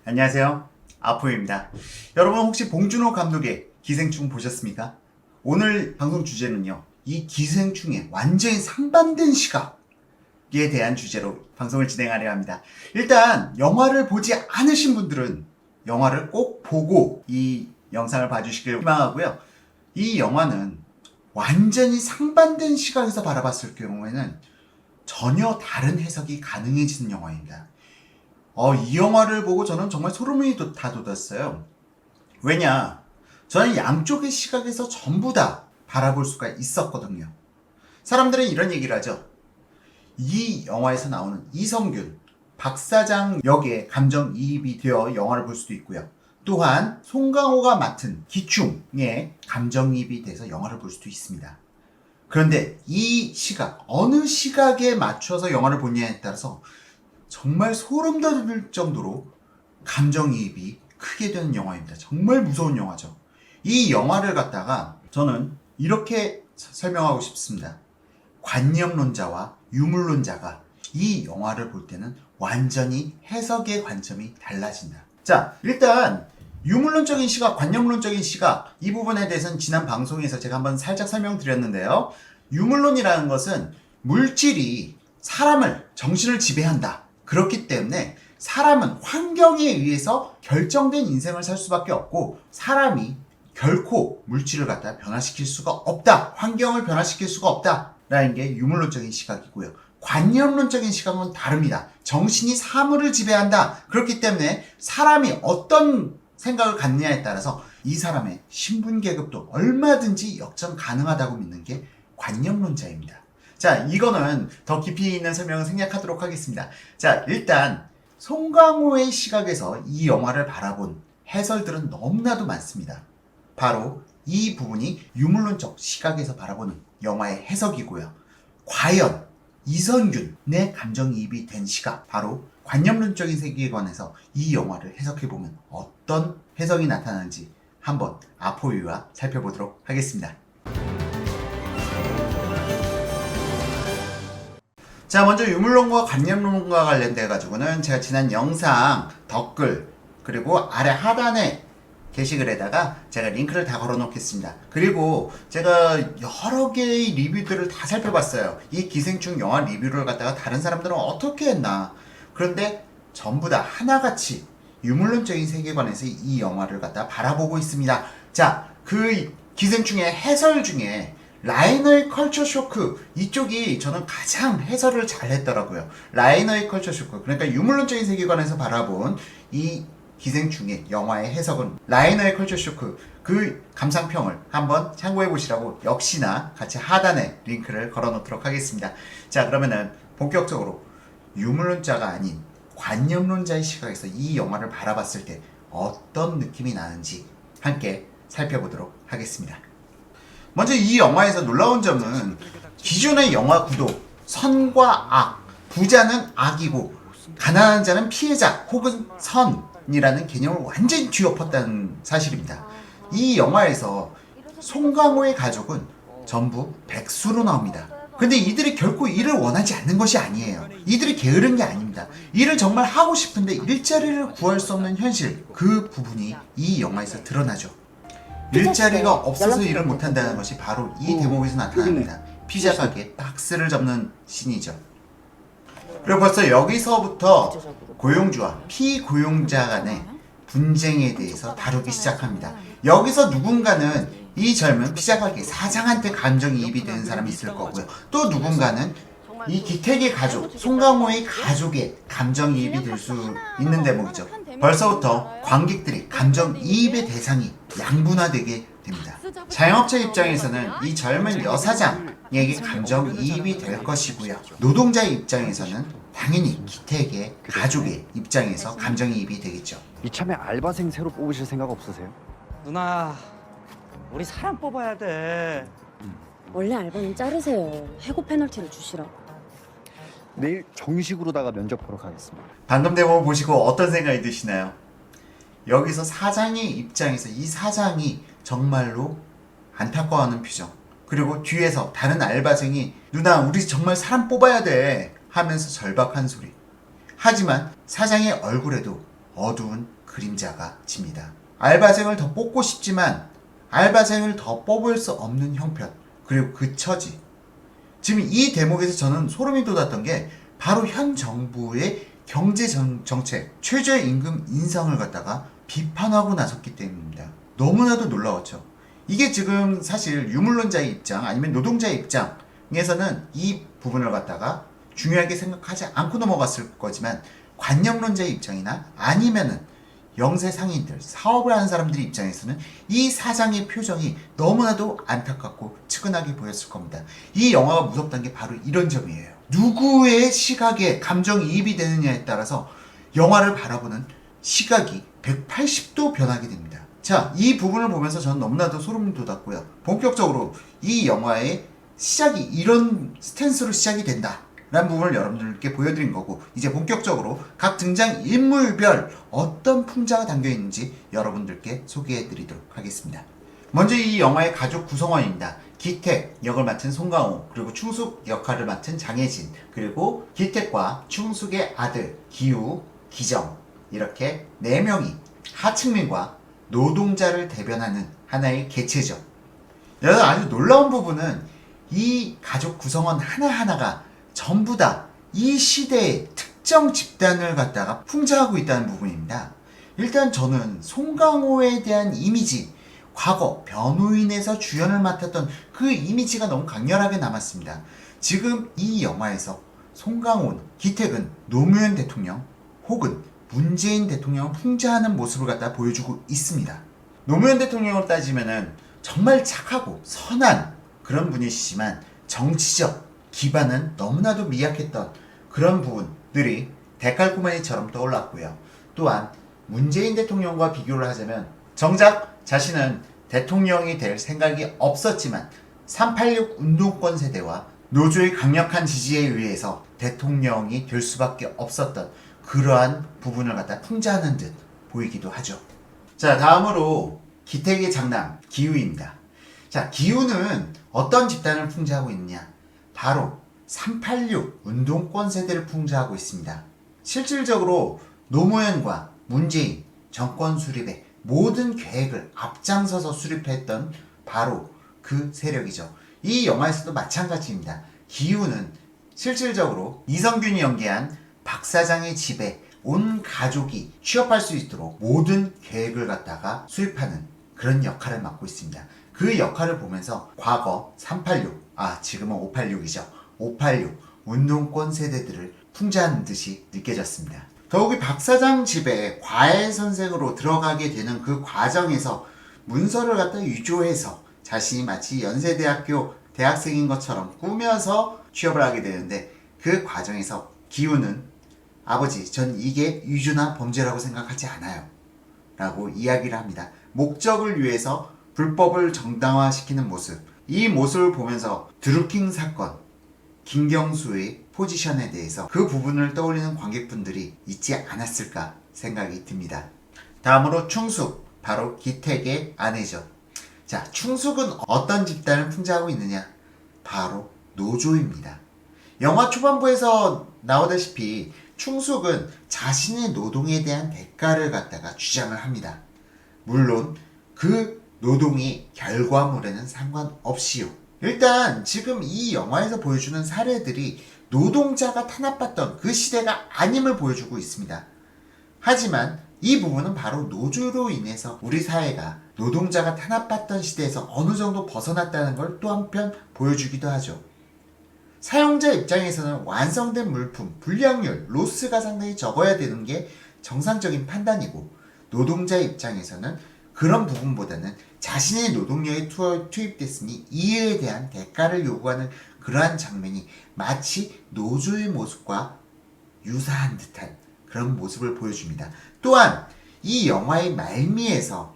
안녕하세요. 아포입니다. 여러분 혹시 봉준호 감독의 기생충 보셨습니까? 오늘 방송 주제는요. 이 기생충의 완전히 상반된 시각에 대한 주제로 방송을 진행하려 합니다. 일단 영화를 보지 않으신 분들은 영화를 꼭 보고 이 영상을 봐주시길 희망하고요. 이 영화는 완전히 상반된 시각에서 바라봤을 경우에는 전혀 다른 해석이 가능해지는 영화입니다. 이 영화를 보고 저는 정말 소름이 다 돋았어요. 왜냐? 저는 양쪽의 시각에서 전부 다 바라볼 수가 있었거든요. 사람들은 이런 얘기를 하죠. 이 영화에서 나오는 이성균, 박사장 역에 감정이입이 되어 영화를 볼 수도 있고요. 또한 송강호가 맡은 기충에 감정이입이 돼서 영화를 볼 수도 있습니다. 그런데 이 시각, 어느 시각에 맞춰서 영화를 보냐에 따라서 정말 소름 돋을 정도로 감정이입이 크게 되는 영화입니다. 정말 무서운 영화죠. 이 영화를 갖다가 저는 이렇게 설명하고 싶습니다. 관념론자와 유물론자가 이 영화를 볼 때는 완전히 해석의 관점이 달라진다. 자, 일단 유물론적인 시각, 관념론적인 시각, 이 부분에 대해서는 지난 방송에서 제가 한번 살짝 설명드렸는데요. 유물론이라는 것은 물질이 사람을, 정신을 지배한다. 그렇기 때문에 사람은 환경에 의해서 결정된 인생을 살 수밖에 없고 사람이 결코 물질을 갖다 변화시킬 수가 없다. 환경을 변화시킬 수가 없다. 라는 게 유물론적인 시각이고요. 관념론적인 시각은 다릅니다. 정신이 사물을 지배한다. 그렇기 때문에 사람이 어떤 생각을 갖느냐에 따라서 이 사람의 신분계급도 얼마든지 역전 가능하다고 믿는 게 관념론자입니다. 자, 이거는 더 깊이 있는 설명을 생략하도록 하겠습니다. 자, 일단 송강호의 시각에서 이 영화를 바라본 해설들은 너무나도 많습니다. 바로 이 부분이 유물론적 시각에서 바라보는 영화의 해석이고요. 과연 이성균의 감정이입이 된 시각, 바로 관념론적인 세계관에서 이 영화를 해석해보면 어떤 해석이 나타나는지 한번 아포유와 살펴보도록 하겠습니다. 자, 먼저 유물론과 관념론과 관련돼 가지고는 제가 지난 영상 댓글 그리고 아래 하단에 게시글에다가 제가 링크를 다 걸어 놓겠습니다. 그리고 제가 여러 개의 리뷰들을 다 살펴봤어요. 이 기생충 영화 리뷰를 갖다가 다른 사람들은 어떻게 했나. 그런데 전부 다 하나같이 유물론적인 세계관에서 이 영화를 갖다 바라보고 있습니다. 자, 그 기생충의 해설 중에 라이너의 컬처 쇼크, 이쪽이 저는 가장 해설을 잘 했더라고요. 라이너의 컬처 쇼크, 그러니까 유물론적인 세계관에서 바라본 이 기생충의 영화의 해석은 라이너의 컬처 쇼크, 그 감상평을 한번 참고해 보시라고 역시나 같이 하단에 링크를 걸어 놓도록 하겠습니다. 자, 그러면은 본격적으로 유물론자가 아닌 관념론자의 시각에서 이 영화를 바라봤을 때 어떤 느낌이 나는지 함께 살펴보도록 하겠습니다. 먼저 이 영화에서 놀라운 점은 기존의 영화 구도, 선과 악, 부자는 악이고 가난한 자는 피해자 혹은 선이라는 개념을 완전히 뒤엎었다는 사실입니다. 이 영화에서 송강호의 가족은 전부 백수로 나옵니다. 근데 이들이 결코 일을 원하지 않는 것이 아니에요. 이들이 게으른 게 아닙니다. 일을 정말 하고 싶은데 일자리를 구할 수 없는 현실, 그 부분이 이 영화에서 드러나죠. 일자리가 없어서 일을 못한다는 것이 바로 이 대목에서 나타납니다. 피자 가게 박스를 접는 씬이죠. 그리고 벌써 여기서부터 고용주와 피고용자 간의 분쟁에 대해서 다루기 시작합니다. 여기서 누군가는 이 젊은 피자 가게 사장한테 감정이입이 되는 사람이 있을 거고요. 또 누군가는 이 기택의 가족, 송강호의 가족의 감정이입이 될 수 있는 대목이죠. 벌써부터 관객들이 감정이입의 대상이 양분화되게 됩니다. 자영업자 입장에서는 이 젊은 여사장에게 감정이입이 될 것이고요. 노동자의 입장에서는 당연히 기택의 가족의 입장에서 감정이입이 되겠죠. 이참에 알바생 새로 뽑으실 생각 없으세요? 누나, 우리 사람 뽑아야 돼. 원래 알바는 자르세요. 해고 페널티를 주시라고. 내일 정식으로다가 면접 보러 가겠습니다. 방금 대목 보시고 어떤 생각이 드시나요? 여기서 사장의 입장에서 이 사장이 정말로 안타까워하는 표정, 그리고 뒤에서 다른 알바생이 누나 우리 정말 사람 뽑아야 돼 하면서 절박한 소리. 하지만 사장의 얼굴에도 어두운 그림자가 집니다. 알바생을 더 뽑고 싶지만 알바생을 더 뽑을 수 없는 형편, 그리고 그 처지. 지금 이 대목에서 저는 소름이 돋았던 게 바로 현 정부의 경제 정책, 최저임금 인상을 갖다가 비판하고 나섰기 때문입니다. 너무나도 놀라웠죠. 이게 지금 사실 유물론자의 입장 아니면 노동자의 입장에서는 이 부분을 갖다가 중요하게 생각하지 않고 넘어갔을 거지만 관념론자의 입장이나 아니면은 영세 상인들, 사업을 하는 사람들의 입장에서는 이 사장의 표정이 너무나도 안타깝고 측은하게 보였을 겁니다. 이 영화가 무섭다는 게 바로 이런 점이에요. 누구의 시각에 감정이입이 되느냐에 따라서 영화를 바라보는 시각이 180도 변하게 됩니다. 자, 이 부분을 보면서 저는 너무나도 소름이 돋았고요. 본격적으로 이 영화의 시작이 이런 스탠스로 시작이 된다 라는 부분을 여러분들께 보여드린 거고, 이제 본격적으로 각 등장 인물별 어떤 풍자가 담겨있는지 여러분들께 소개해드리도록 하겠습니다. 먼저 이 영화의 가족 구성원입니다. 기택 역을 맡은 송강호, 그리고 충숙 역할을 맡은 장혜진, 그리고 기택과 충숙의 아들 기우, 기정, 이렇게 4명이 하층민과 노동자를 대변하는 하나의 개체죠. 여러분, 아주 놀라운 부분은 이 가족 구성원 하나하나가 전부 다 이 시대의 특정 집단을 갖다가 풍자하고 있다는 부분입니다. 일단 저는 송강호에 대한 이미지, 과거 변호인에서 주연을 맡았던 그 이미지가 너무 강렬하게 남았습니다. 지금 이 영화에서 송강호, 기택은 노무현 대통령 혹은 문재인 대통령을 풍자하는 모습을 갖다 보여주고 있습니다. 노무현 대통령으로 따지면은 정말 착하고 선한 그런 분이시지만 정치적 기반은 너무나도 미약했던 그런 부분들이 데칼코마니처럼 떠올랐고요. 또한 문재인 대통령과 비교를 하자면 정작 자신은 대통령이 될 생각이 없었지만 386 운동권 세대와 노조의 강력한 지지에 의해서 대통령이 될 수밖에 없었던 그러한 부분을 갖다 풍자하는 듯 보이기도 하죠. 자, 다음으로 기택의 장남 기우입니다. 자, 기우는 어떤 집단을 풍자하고 있느냐? 바로 386 운동권 세대를 풍자하고 있습니다. 실질적으로 노무현과 문재인 정권 수립의 모든 계획을 앞장서서 수립했던 바로 그 세력이죠. 이 영화에서도 마찬가지입니다. 기우는 실질적으로 이성균이 연기한 박 사장의 집에 온 가족이 취업할 수 있도록 모든 계획을 갖다가 수립하는 그런 역할을 맡고 있습니다. 그 역할을 보면서 과거 386, 지금은 586이죠. 586 운동권 세대들을 풍자하는 듯이 느껴졌습니다. 더욱이 박 사장 집에 과외 선생으로 들어가게 되는 그 과정에서 문서를 갖다 위조해서 자신이 마치 연세대학교 대학생인 것처럼 꾸며서 취업을 하게 되는데, 그 과정에서 기우는 아버지, 전 이게 위조나 범죄라고 생각하지 않아요 라고 이야기를 합니다. 목적을 위해서 불법을 정당화시키는 모습, 이 모습을 보면서 드루킹 사건, 김경수의 포지션에 대해서 그 부분을 떠올리는 관객분들이 있지 않았을까 생각이 듭니다. 다음으로 충숙, 바로 기택의 아내죠. 자, 충숙은 어떤 집단을 풍자하고 있느냐? 바로 노조입니다. 영화 초반부에서 나오다시피 충숙은 자신의 노동에 대한 대가를 갖다가 주장을 합니다. 물론 그 노동의 결과물에는 상관없이요. 일단 지금 이 영화에서 보여주는 사례들이 노동자가 탄압받던 그 시대가 아님을 보여주고 있습니다. 하지만 이 부분은 바로 노조로 인해서 우리 사회가 노동자가 탄압받던 시대에서 어느 정도 벗어났다는 걸 또 한편 보여주기도 하죠. 사용자 입장에서는 완성된 물품, 불량률, 로스가 상당히 적어야 되는 게 정상적인 판단이고, 노동자 입장에서는 그런 부분보다는 자신의 노동력이 투입됐으니 이에 대한 대가를 요구하는 그러한 장면이 마치 노조의 모습과 유사한 듯한 그런 모습을 보여줍니다. 또한 이 영화의 말미에서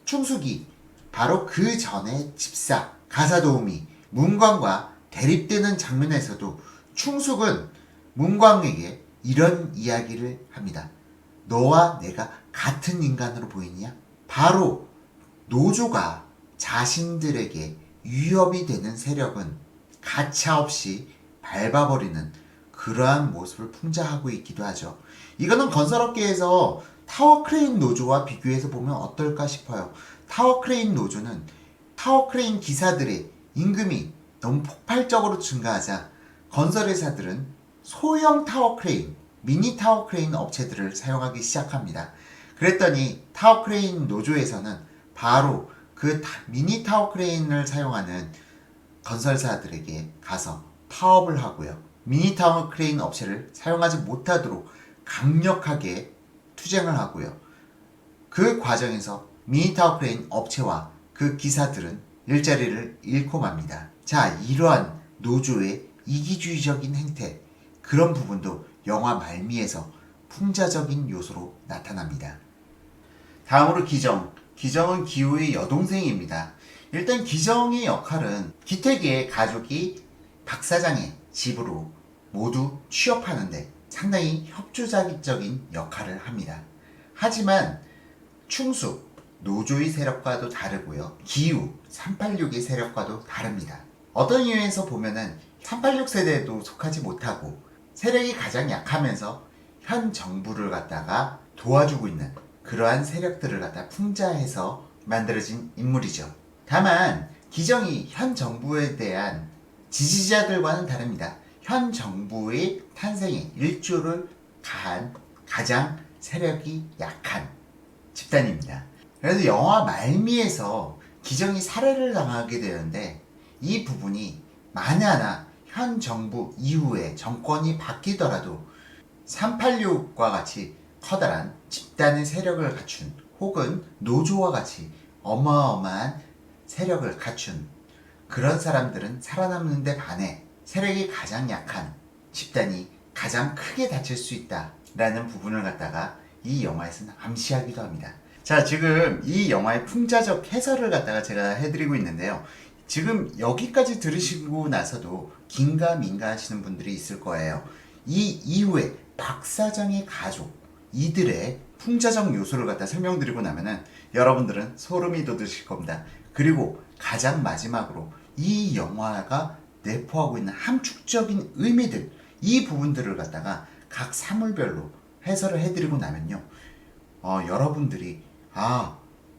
충숙이 바로 그 전에 집사, 가사도우미, 문광과 대립되는 장면에서도 충숙은 문광에게 이런 이야기를 합니다. 너와 내가 같은 인간으로 보이냐? 바로 노조가 자신들에게 위협이 되는 세력은 가차없이 밟아버리는 그러한 모습을 풍자하고 있기도 하죠. 이거는 건설업계에서 타워 크레인 노조와 비교해서 보면 어떨까 싶어요. 타워 크레인 노조는 타워 크레인 기사들의 임금이 너무 폭발적으로 증가하자 건설회사들은 소형 타워 크레인, 미니 타워 크레인 업체들을 사용하기 시작합니다. 그랬더니 타워 크레인 노조에서는 바로 그 미니 타워 크레인을 사용하는 건설사들에게 가서 파업을 하고요. 미니 타워 크레인 업체를 사용하지 못하도록 강력하게 투쟁을 하고요. 그 과정에서 미니 타워 크레인 업체와 그 기사들은 일자리를 잃고 맙니다. 자, 이러한 노조의 이기주의적인 행태, 그런 부분도 영화 말미에서 풍자적인 요소로 나타납니다. 다음으로 기정. 기정은 기우의 여동생입니다. 일단 기정의 역할은 기택의 가족이 박 사장의 집으로 모두 취업하는데 상당히 협조적인 역할을 합니다. 하지만 충수, 노조의 세력과도 다르고요. 기우, 386의 세력과도 다릅니다. 어떤 이유에서 보면은 386 세대에도 속하지 못하고 세력이 가장 약하면서 현 정부를 갖다가 도와주고 있는 그러한 세력들을 갖다 풍자해서 만들어진 인물이죠. 다만 기정이 현 정부에 대한 지지자들과는 다릅니다. 현 정부의 탄생에 일조를 가한 가장 세력이 약한 집단입니다. 그래서 영화 말미에서 기정이 살해를 당하게 되는데 이 부분이 만약나 현 정부 이후에 정권이 바뀌더라도 386과 같이 커다란 집단의 세력을 갖춘 혹은 노조와 같이 어마어마한 세력을 갖춘 그런 사람들은 살아남는 데 반해 세력이 가장 약한 집단이 가장 크게 다칠 수 있다라는 부분을 갖다가 이 영화에서는 암시하기도 합니다. 자, 지금 이 영화의 풍자적 해설을 갖다가 제가 해드리고 있는데요. 지금 여기까지 들으시고 나서도 긴가민가 하시는 분들이 있을 거예요. 이 이후에 박 사장의 가족, 이들의 풍자적 요소를 갖다 설명드리고 나면은 여러분들은 소름이 돋으실 겁니다. 그리고 가장 마지막으로 이 영화가 내포하고 있는 함축적인 의미들, 이 부분들을 갖다가 각 사물별로 해설을 해드리고 나면요, 여러분들이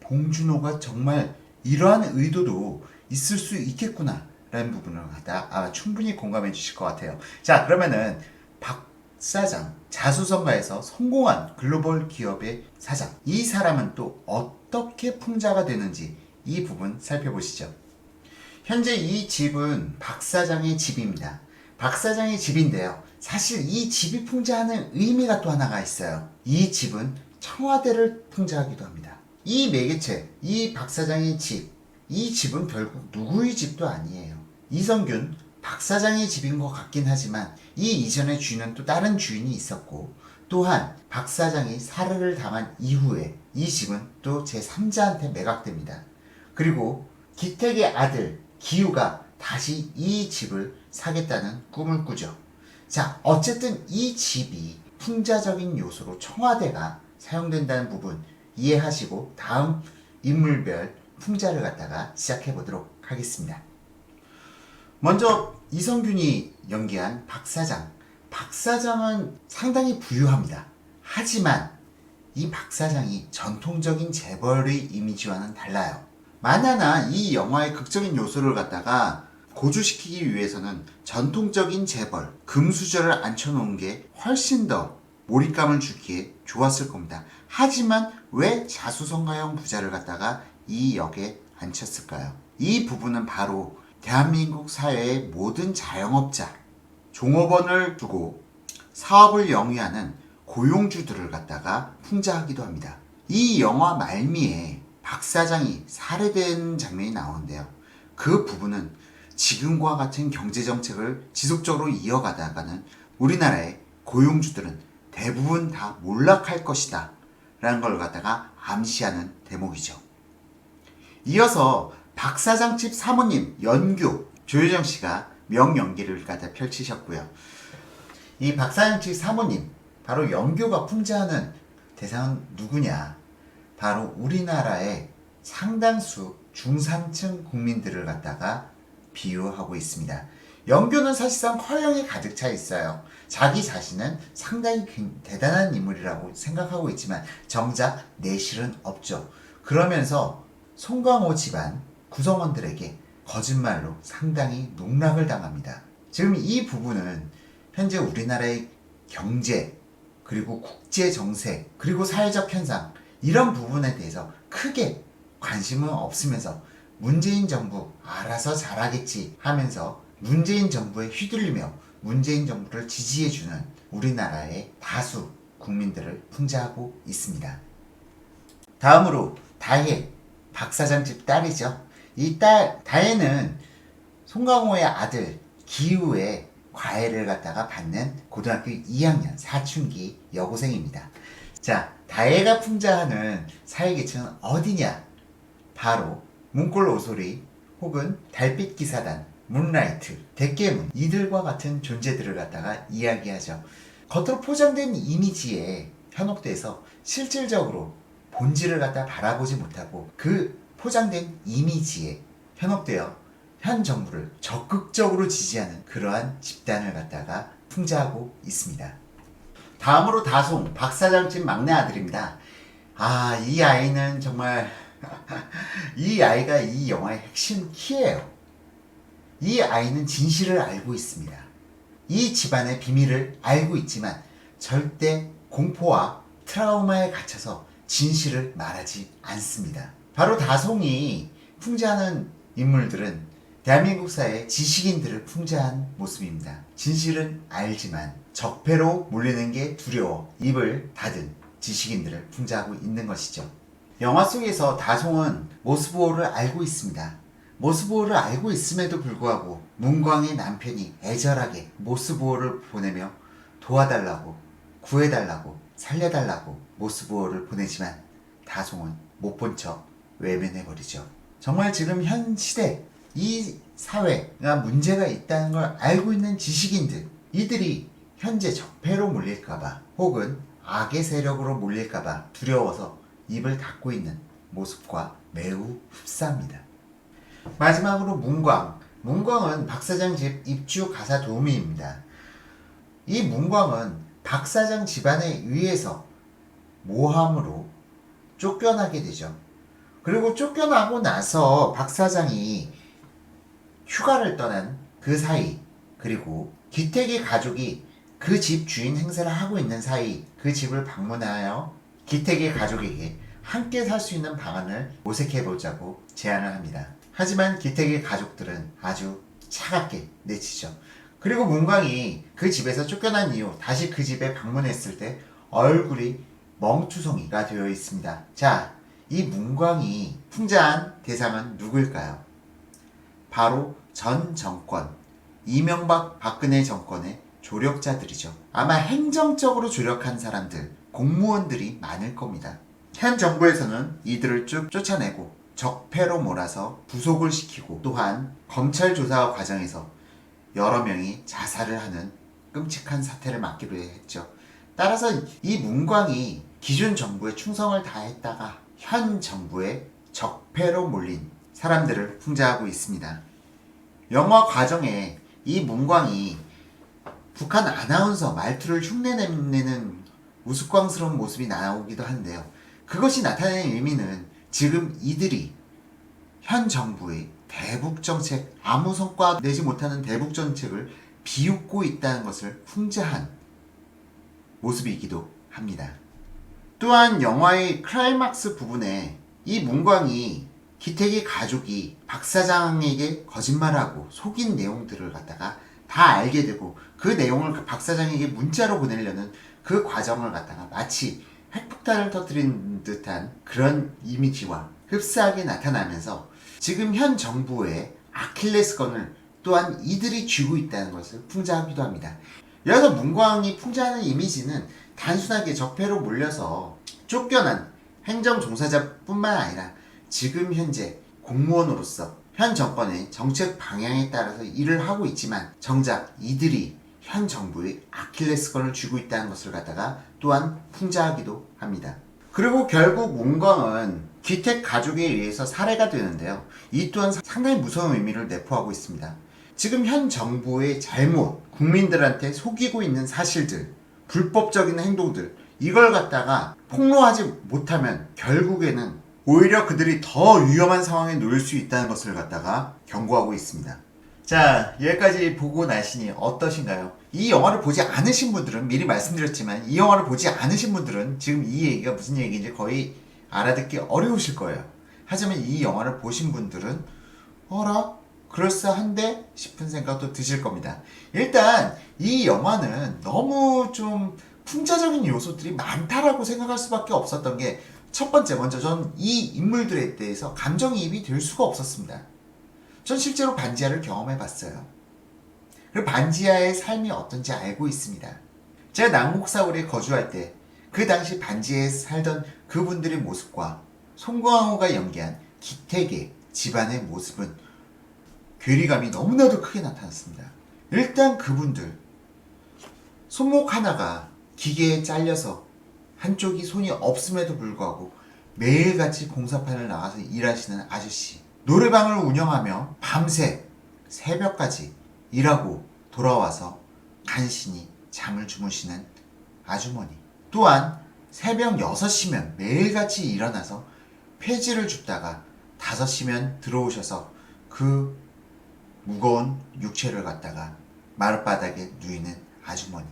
봉준호가 정말 이러한 의도도 있을 수 있겠구나 라는 부분을 갖다 충분히 공감해 주실 것 같아요. 자, 그러면은 박 사장, 자수성가에서 성공한 글로벌 기업의 사장, 이 사람은 또 어떻게 풍자가 되는지 이 부분 살펴보시죠. 현재 이 집은 박 사장의 집입니다. 박 사장의 집인데요, 사실 이 집이 풍자하는 의미가 또 하나가 있어요. 이 집은 청와대를 풍자하기도 합니다. 이 매개체, 이 박 사장의 집, 이 집은 결국 누구의 집도 아니에요. 이성균, 박 사장의 집인 것 같긴 하지만 이 이전의 주인은 또 다른 주인이 있었고, 또한 박 사장이 살해를 당한 이후에 이 집은 또 제3자한테 매각됩니다. 그리고 기택의 아들 기우가 다시 이 집을 사겠다는 꿈을 꾸죠. 자, 어쨌든 이 집이 풍자적인 요소로 청와대가 사용된다는 부분 이해하시고 다음 인물별 풍자를 갖다가 시작해 보도록 하겠습니다. 먼저 이성균이 연기한 박 사장. 박 사장은 상당히 부유합니다. 하지만 이 박 사장이 전통적인 재벌의 이미지와는 달라요. 만화나 이 영화의 극적인 요소를 갖다가 고조시키기 위해서는 전통적인 재벌, 금수저를 앉혀놓은 게 훨씬 더 몰입감을 주기에 좋았을 겁니다. 하지만 왜 자수성가형 부자를 갖다가 이 역에 앉혔을까요? 이 부분은 바로 대한민국 사회의 모든 자영업자, 종업원을 두고 사업을 영위하는 고용주들을 갖다가 풍자하기도 합니다. 이 영화 말미에 박 사장이 살해된 장면이 나오는데요. 그 부분은 지금과 같은 경제정책을 지속적으로 이어가다가는 우리나라의 고용주들은 대부분 다 몰락할 것이다 라는 걸 갖다가 암시하는 대목이죠. 이어서 박 사장 집 사모님 연교 조효정 씨가 명연기를 갖다 펼치셨고요. 이 박 사장 집 사모님, 바로 연교가 풍자하는 대상은 누구냐? 바로 우리나라의 상당수 중산층 국민들을 갖다가 비유하고 있습니다. 영교는 사실상 허영이 가득 차 있어요. 자기 자신은 상당히 대단한 인물이라고 생각하고 있지만 정작 내실은 없죠. 그러면서 송강호 집안 구성원들에게 거짓말로 상당히 농락을 당합니다. 지금 이 부분은 현재 우리나라의 경제, 그리고 국제 정세, 그리고 사회적 현상, 이런 부분에 대해서 크게 관심은 없으면서 문재인 정부 알아서 잘하겠지 하면서 문재인 정부에 휘둘리며 문재인 정부를 지지해주는 우리나라의 다수 국민들을 풍자하고 있습니다. 다음으로 다혜, 박 사장 집 딸이죠. 이 딸, 다혜는 송강호의 아들 기우의 과외를 갖다가 받는 고등학교 2학년 사춘기 여고생입니다. 자, 다혜가 풍자하는 사회계층은 어디냐? 바로 문골 오소리 혹은 달빛 기사단, 문라이트, 대깨문, 이들과 같은 존재들을 갖다가 이야기하죠. 겉으로 포장된 이미지에 현혹돼서 실질적으로 본질을 갖다 바라보지 못하고 그 포장된 이미지에 현혹되어 현 정부를 적극적으로 지지하는 그러한 집단을 갖다가 풍자하고 있습니다. 다음으로 다송, 박 사장집 막내 아들입니다. 아, 이 아이는 정말 이 아이가 이 영화의 핵심 키예요. 이 아이는 진실을 알고 있습니다. 이 집안의 비밀을 알고 있지만 절대 공포와 트라우마에 갇혀서 진실을 말하지 않습니다. 바로 다송이 풍자하는 인물들은 대한민국 사회의 지식인들을 풍자한 모습입니다. 진실은 알지만 적폐로 몰리는 게 두려워 입을 닫은 지식인들을 풍자하고 있는 것이죠. 영화 속에서 다송은 모스보호를 알고 있습니다. 모스보호를 알고 있음에도 불구하고 문광의 남편이 애절하게 모스보호를 보내며 도와달라고, 구해달라고, 살려달라고 모스보호를 보내지만 다송은 못 본 척 외면해버리죠. 정말 지금 현 시대 이 사회가 문제가 있다는 걸 알고 있는 지식인들, 이들이 현재 적폐로 몰릴까봐 혹은 악의 세력으로 몰릴까봐 두려워서 입을 닫고 있는 모습과 매우 흡사합니다. 마지막으로 문광. 문광은 박 사장 집 입주 가사 도우미입니다. 이 문광은 박 사장 집안에 의해서 모함으로 쫓겨나게 되죠. 그리고 쫓겨나고 나서 박 사장이 휴가를 떠난 그 사이, 그리고 기택의 가족이 그 집 주인 행세를 하고 있는 사이 그 집을 방문하여 기택의 가족에게 함께 살 수 있는 방안을 모색해보자고 제안을 합니다. 하지만 기택의 가족들은 아주 차갑게 내치죠. 그리고 문광이 그 집에서 쫓겨난 이후 다시 그 집에 방문했을 때 얼굴이 멍투성이가 되어 있습니다. 자, 이 문광이 풍자한 대상은 누구일까요? 바로 전 정권, 이명박 박근혜 정권의 조력자들이죠. 아마 행정적으로 조력한 사람들, 공무원들이 많을 겁니다. 현 정부에서는 이들을 쭉 쫓아내고 적폐로 몰아서 구속을 시키고 또한 검찰 조사 과정에서 여러 명이 자살을 하는 끔찍한 사태를 맞기로 했죠. 따라서 이 문광이 기존 정부에 충성을 다했다가 현 정부의 적폐로 몰린 사람들을 풍자하고 있습니다. 영화 과정에 이 문광이 북한 아나운서 말투를 흉내내는 우스꽝스러운 모습이 나오기도 한데요. 그것이 나타내는 의미는 지금 이들이 현 정부의 대북 정책, 아무 성과 내지 못하는 대북 정책을 비웃고 있다는 것을 풍자한 모습이기도 합니다. 또한 영화의 클라이막스 부분에 이 문광이 기택의 가족이 박 사장에게 거짓말하고 속인 내용들을 갖다가 다 알게 되고 그 내용을 박 사장에게 문자로 보내려는 그 과정을 갖다가 마치 핵폭탄을 터뜨린 듯한 그런 이미지와 흡사하게 나타나면서 지금 현 정부의 아킬레스건을 또한 이들이 쥐고 있다는 것을 풍자하기도 합니다. 여기서 문광이 풍자하는 이미지는 단순하게 적폐로 몰려서 쫓겨난 행정 종사자뿐만 아니라 지금 현재 공무원으로서 현 정권의 정책 방향에 따라서 일을 하고 있지만 정작 이들이 현 정부의 아킬레스건을 쥐고 있다는 것을 갖다가 또한 풍자하기도 합니다. 그리고 결국 문광은 기택 가족에 의해서 살해가 되는데요. 이 또한 상당히 무서운 의미를 내포하고 있습니다. 지금 현 정부의 잘못, 국민들한테 속이고 있는 사실들, 불법적인 행동들, 이걸 갖다가 폭로하지 못하면 결국에는 오히려 그들이 더 위험한 상황에 놓일 수 있다는 것을 갖다가 경고하고 있습니다. 자, 여기까지 보고 나시니 어떠신가요? 이 영화를 보지 않으신 분들은, 미리 말씀드렸지만 이 영화를 보지 않으신 분들은 지금 이 얘기가 무슨 얘기인지 거의 알아듣기 어려우실 거예요. 하지만 이 영화를 보신 분들은 어라? 그럴싸한데? 싶은 생각도 드실 겁니다. 일단 이 영화는 너무 좀 풍자적인 요소들이 많다라고 생각할 수밖에 없었던 게, 첫 번째, 먼저 전 이 인물들에 대해서 감정이입이 될 수가 없었습니다. 전 실제로 반지하를 경험해 봤어요. 그리고 반지하의 삶이 어떤지 알고 있습니다. 제가 남곡사거리에 거주할 때 그 당시 반지하에 살던 그분들의 모습과 송강호가 연기한 기택의 집안의 모습은 괴리감이 너무나도 크게 나타났습니다. 일단 그분들 손목 하나가 기계에 잘려서 한쪽이 손이 없음에도 불구하고 매일같이 공사판을 나가서 일하시는 아저씨, 노래방을 운영하며 밤새 새벽까지 일하고 돌아와서 간신히 잠을 주무시는 아주머니, 또한 새벽 6시면 매일같이 일어나서 폐지를 줍다가 5시면 들어오셔서 그 무거운 육체를 갖다가 마룻바닥에 누이는 아주머니,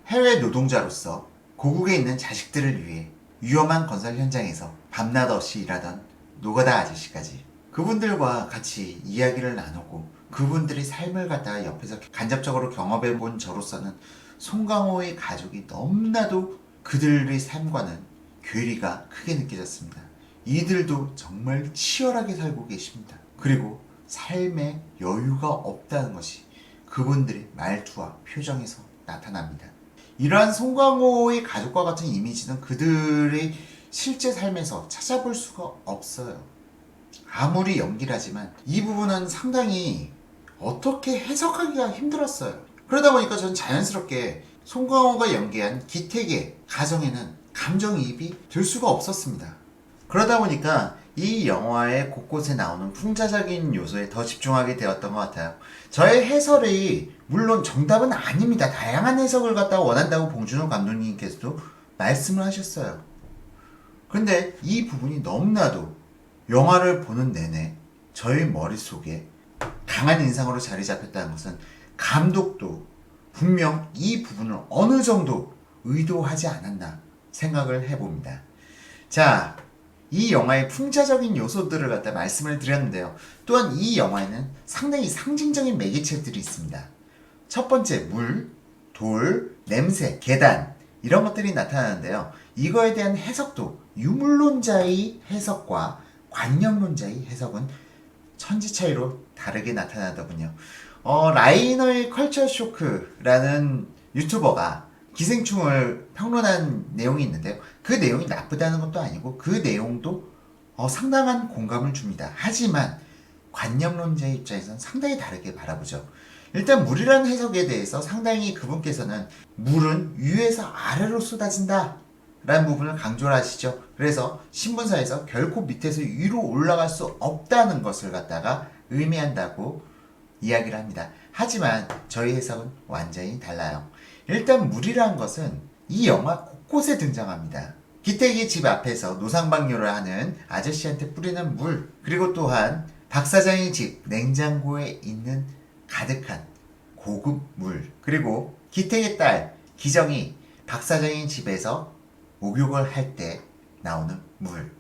해외 노동자로서 고국에 있는 자식들을 위해 위험한 건설 현장에서 밤낮 없이 일하던 노가다 아저씨까지, 그분들과 같이 이야기를 나누고 그분들의 삶을 갖다가 옆에서 간접적으로 경험해 본 저로서는 송강호의 가족이 너무나도 그들의 삶과는 괴리가 크게 느껴졌습니다. 이들도 정말 치열하게 살고 계십니다. 그리고 삶에 여유가 없다는 것이 그분들의 말투와 표정에서 나타납니다. 이러한 송강호의 가족과 같은 이미지는 그들의 실제 삶에서 찾아볼 수가 없어요. 아무리 연기를 하지만 이 부분은 상당히 어떻게 해석하기가 힘들었어요. 그러다 보니까 저는 자연스럽게 송강호가 연기한 기택의 가정에는 감정이입이 될 수가 없었습니다. 그러다 보니까 이 영화의 곳곳에 나오는 풍자적인 요소에 더 집중하게 되었던 것 같아요. 저의 해설이 물론 정답은 아닙니다. 다양한 해석을 갖다가 원한다고 봉준호 감독님께서도 말씀을 하셨어요. 근데 이 부분이 너무나도 영화를 보는 내내 저의 머릿속에 강한 인상으로 자리 잡혔다는 것은 감독도 분명 이 부분을 어느 정도 의도하지 않았나 생각을 해봅니다. 자, 이 영화의 풍자적인 요소들을 갖다 말씀을 드렸는데요. 또한 이 영화에는 상당히 상징적인 매개체들이 있습니다. 첫 번째, 물, 돌, 냄새, 계단, 이런 것들이 나타나는데요. 이거에 대한 해석도 유물론자의 해석과 관념론자의 해석은 천지 차이로 다르게 나타나더군요. 라이너의 컬처 쇼크라는 유튜버가 기생충을 평론한 내용이 있는데요. 그 내용이 나쁘다는 것도 아니고 그 내용도 상당한 공감을 줍니다. 하지만 관념론자의 입장에서는 상당히 다르게 바라보죠. 일단 물이라는 해석에 대해서 상당히 그분께서는 물은 위에서 아래로 쏟아진다 라는 부분을 강조를 하시죠. 그래서 신문사에서 결코 밑에서 위로 올라갈 수 없다는 것을 갖다가 의미한다고 이야기를 합니다. 하지만 저희 해석은 완전히 달라요. 일단 물이라는 것은 이 영화 곳곳에 등장합니다. 기택이 집 앞에서 노상방뇨를 하는 아저씨한테 뿌리는 물, 그리고 또한 박 사장의 집 냉장고에 있는 가득한 고급 물, 그리고 기택의 딸 기정이 박 사장의 집에서 목욕을 할 때 나오는 물,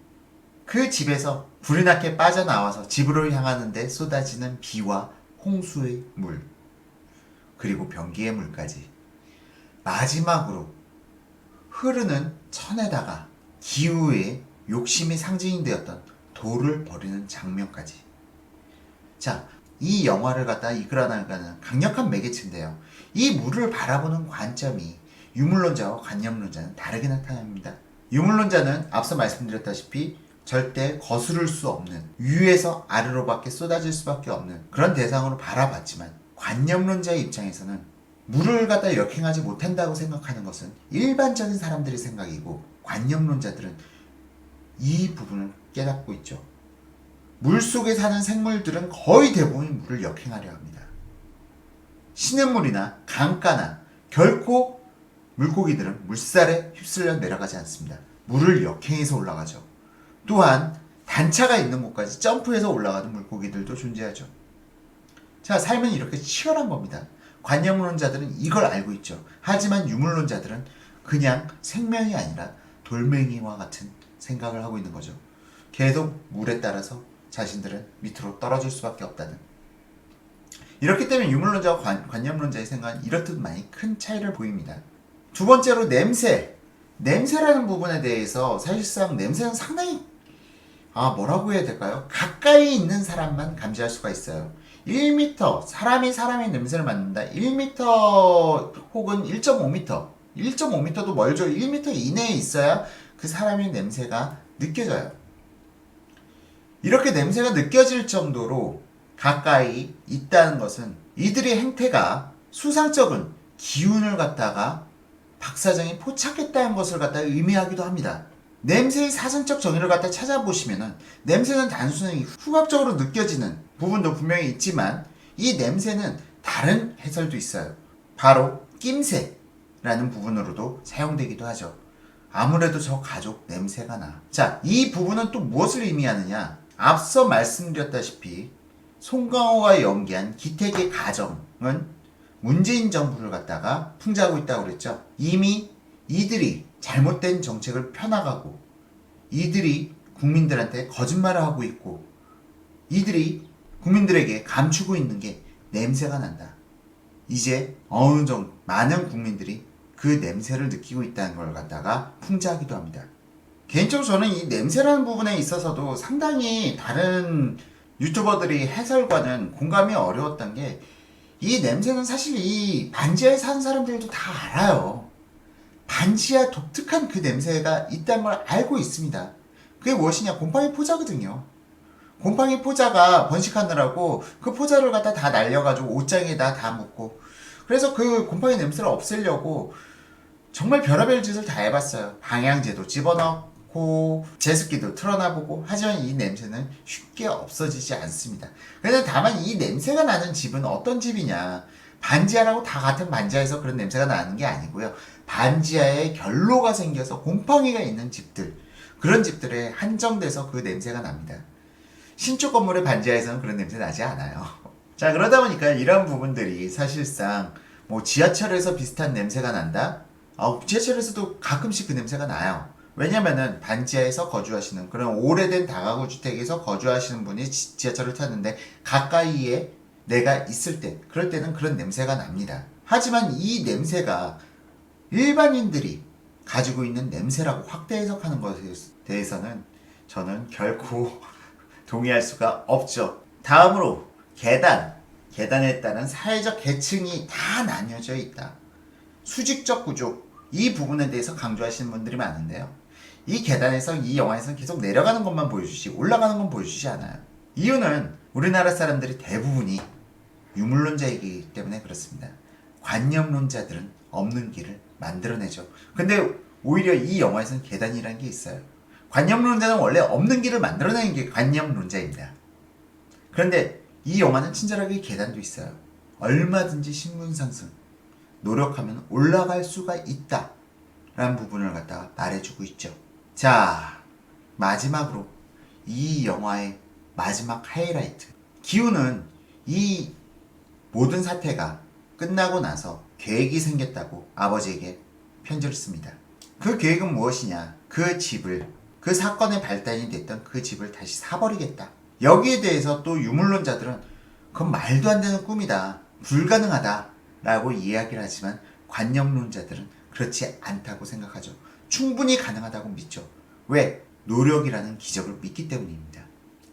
그 집에서 불이 나게 빠져나와서 집으로 향하는데 쏟아지는 비와 홍수의 물, 그리고 변기의 물까지, 마지막으로 흐르는 천에다가 기후의 욕심이 상징이 되었던 돌을 버리는 장면까지. 자, 이 영화를 갖다 이끌어나가는 강력한 매개체인데요. 이 물을 바라보는 관점이 유물론자와 관념론자는 다르게 나타납니다. 유물론자는 앞서 말씀드렸다시피 절대 거스를 수 없는, 위에서 아래로밖에 쏟아질 수밖에 없는 그런 대상으로 바라봤지만, 관념론자의 입장에서는 물을 갖다 역행하지 못한다고 생각하는 것은 일반적인 사람들의 생각이고, 관념론자들은 이 부분을 깨닫고 있죠. 물 속에 사는 생물들은 거의 대부분 물을 역행하려 합니다. 시냇물이나 강가나 결코 물고기들은 물살에 휩쓸려 내려가지 않습니다. 물을 역행해서 올라가죠. 또한 단차가 있는 곳까지 점프해서 올라가는 물고기들도 존재하죠. 자, 삶은 이렇게 치열한 겁니다. 관념론자들은 이걸 알고 있죠. 하지만 유물론자들은 그냥 생명이 아니라 돌멩이와 같은 생각을 하고 있는 거죠. 계속 물에 따라서 자신들은 밑으로 떨어질 수밖에 없다는. 이렇기 때문에 유물론자와 관념론자의 생각은 이렇듯 많이 큰 차이를 보입니다. 두 번째로 냄새. 냄새라는 부분에 대해서 사실상 냄새는 상당히 뭐라고 해야 될까요? 가까이 있는 사람만 감지할 수가 있어요. 1m, 사람의 냄새를 맡는다. 1m 혹은 1.5m. 1.5m도 멀죠. 1m 이내에 있어야 그 사람의 냄새가 느껴져요. 이렇게 냄새가 느껴질 정도로 가까이 있다는 것은 이들의 행태가 수상적인 기운을 갖다가 박사장이 포착했다는 것을 갖다 의미하기도 합니다. 냄새의 사전적 정의를 갖다 찾아보시면은 냄새는 단순히 후각적으로 느껴지는 부분도 분명히 있지만 이 냄새는 다른 해설도 있어요. 바로 낌새라는 부분으로도 사용되기도 하죠. 아무래도 저 가족 냄새가 나. 자, 이 부분은 또 무엇을 의미하느냐? 앞서 말씀드렸다시피 송강호가 연기한 기택의 가정은 문재인 정부를 갖다가 풍자하고 있다고 그랬죠. 이미 이들이 잘못된 정책을 펴나가고 이들이 국민들한테 거짓말을 하고 있고 이들이 국민들에게 감추고 있는 게 냄새가 난다. 이제 어느 정도 많은 국민들이 그 냄새를 느끼고 있다는 걸 갖다가 풍자하기도 합니다. 개인적으로 저는 이 냄새라는 부분에 있어서도 상당히 다른 유튜버들이 해설과는 공감이 어려웠던 게 이 냄새는 사실 이 반지하에 사는 사람들도 다 알아요. 반지하 독특한 그 냄새가 있다는 걸 알고 있습니다. 그게 무엇이냐? 곰팡이 포자거든요. 곰팡이 포자가 번식하느라고 그 포자를 갖다 다 날려가지고 옷장에다 다 묻고 그래서 그 곰팡이 냄새를 없애려고 정말 별의별 짓을 다 해봤어요. 방향제도 집어넣고 제습기도 틀어놔보고 하지만 이 냄새는 쉽게 없어지지 않습니다. 그런데 다만 이 냄새가 나는 집은 어떤 집이냐? 반지하라고 다 같은 반지하에서 그런 냄새가 나는 게 아니고요. 반지하에 결로가 생겨서 곰팡이가 있는 집들, 그런 집들에 한정돼서 그 냄새가 납니다. 신축 건물의 반지하에서는 그런 냄새 나지 않아요. 자, 그러다 보니까 이런 부분들이 사실상 뭐 지하철에서 비슷한 냄새가 난다? 지하철에서도 가끔씩 그 냄새가 나요. 왜냐면은 반지하에서 거주하시는 그런 오래된 다가구 주택에서 거주하시는 분이 지하철을 탔는데 가까이에 내가 있을 때, 그럴 때는 그런 냄새가 납니다. 하지만 이 냄새가 일반인들이 가지고 있는 냄새라고 확대 해석하는 것에 대해서는 저는 결코 동의할 수가 없죠. 다음으로 계단에 따른 사회적 계층이 다 나뉘어져 있다. 수직적 구조, 이 부분에 대해서 강조하시는 분들이 많은데요. 이 계단에서 이 영화에서는 계속 내려가는 것만 보여주시, 올라가는 건 보여주지 않아요. 이유는 우리나라 사람들이 대부분이 유물론자이기 때문에 그렇습니다. 관념론자들은 없는 길을 만들어내죠. 근데 오히려 이 영화에서는 계단이라는 게 있어요. 관념론자는 원래 없는 길을 만들어내는 게 관념론자입니다. 그런데 이 영화는 친절하게 계단도 있어요. 얼마든지 신분 상승, 노력하면 올라갈 수가 있다 라는 부분을 갖다가 말해주고 있죠. 자, 마지막으로 이 영화의 마지막 하이라이트. 기우는 이 모든 사태가 끝나고 나서 계획이 생겼다고 아버지에게 편지를 씁니다. 그 계획은 무엇이냐? 그 집을, 그 사건의 발단이 됐던 그 집을 다시 사버리겠다. 여기에 대해서 또 유물론자들은 그건 말도 안 되는 꿈이다, 불가능하다 라고 이야기를 하지만 관념론자들은 그렇지 않다고 생각하죠. 충분히 가능하다고 믿죠. 왜? 노력이라는 기적을 믿기 때문입니다.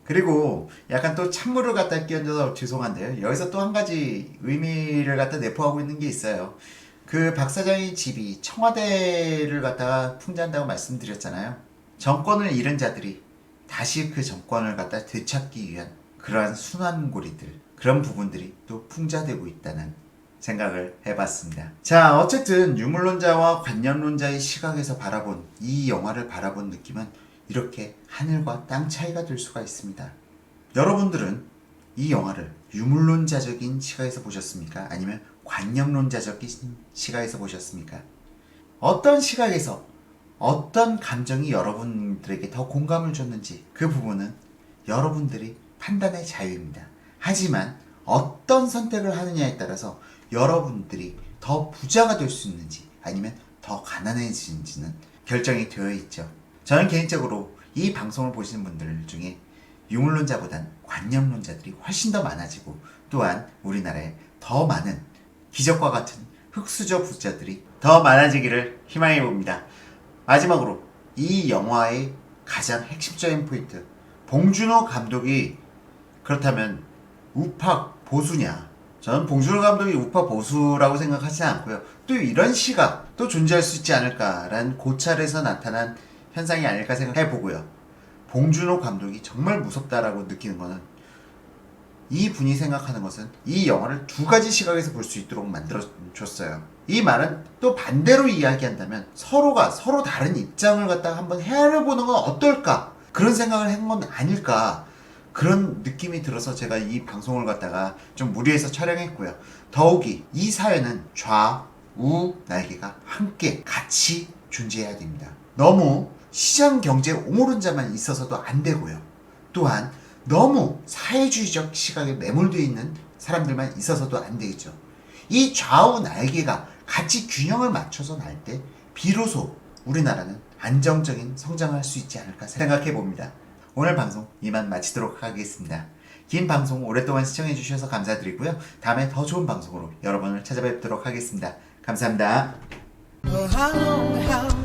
그리고 약간 또 찬물을 갖다 끼얹어서 죄송한데요. 여기서 또 한 가지 의미를 갖다 내포하고 있는 게 있어요. 그 박 사장의 집이 청와대를 갖다가 풍자한다고 말씀드렸잖아요. 정권을 잃은 자들이 다시 그 정권을 갖다 되찾기 위한 그러한 순환고리들, 그런 부분들이 또 풍자되고 있다는 생각을 해봤습니다. 자, 어쨌든 유물론자와 관념론자의 시각에서 바라본 이 영화를 바라본 느낌은 이렇게 하늘과 땅 차이가 될 수가 있습니다. 여러분들은 이 영화를 유물론자적인 시각에서 보셨습니까? 아니면 관념론자적인 시각에서 보셨습니까? 어떤 시각에서 어떤 감정이 여러분들에게 더 공감을 줬는지 그 부분은 여러분들이 판단의 자유입니다. 하지만 어떤 선택을 하느냐에 따라서 여러분들이 더 부자가 될 수 있는지 아니면 더 가난해지는지는 결정이 되어 있죠. 저는 개인적으로 이 방송을 보시는 분들 중에 유물론자보단 관념론자들이 훨씬 더 많아지고 또한 우리나라에 더 많은 기적과 같은 흑수저 부자들이 더 많아지기를 희망해 봅니다. 마지막으로 이 영화의 가장 핵심적인 포인트, 봉준호 감독이 그렇다면 우파 보수냐? 저는 봉준호 감독이 우파 보수라고 생각하지 않고요. 또 이런 시각도 존재할 수 있지 않을까라는 고찰에서 나타난 현상이 아닐까 생각해 보고요. 봉준호 감독이 정말 무섭다라고 느끼는 거는 이 분이 생각하는 것은 이 영화를 두 가지 시각에서 볼 수 있도록 만들어줬어요. 이 말은 또 반대로 이야기한다면 서로가 서로 다른 입장을 갖다가 한번 헤아려보는 건 어떨까? 그런 생각을 한 건 아닐까? 그런 느낌이 들어서 제가 이 방송을 갖다가 좀 무리해서 촬영했고요. 더욱이 이 사회는 좌, 우 날개가 함께 같이 존재해야 됩니다. 너무 시장 경제 옹호론자만 있어서도 안 되고요. 또한 너무 사회주의적 시각에 매몰되어 있는 사람들만 있어서도 안 되겠죠. 이 좌우 날개가 같이 균형을 맞춰서 날 때 비로소 우리나라는 안정적인 성장할 수 있지 않을까 생각해 봅니다. 오늘 방송 이만 마치도록 하겠습니다. 긴 방송 오랫동안 시청해 주셔서 감사드리고요. 다음에 더 좋은 방송으로 여러분을 찾아뵙도록 하겠습니다. 감사합니다. How long have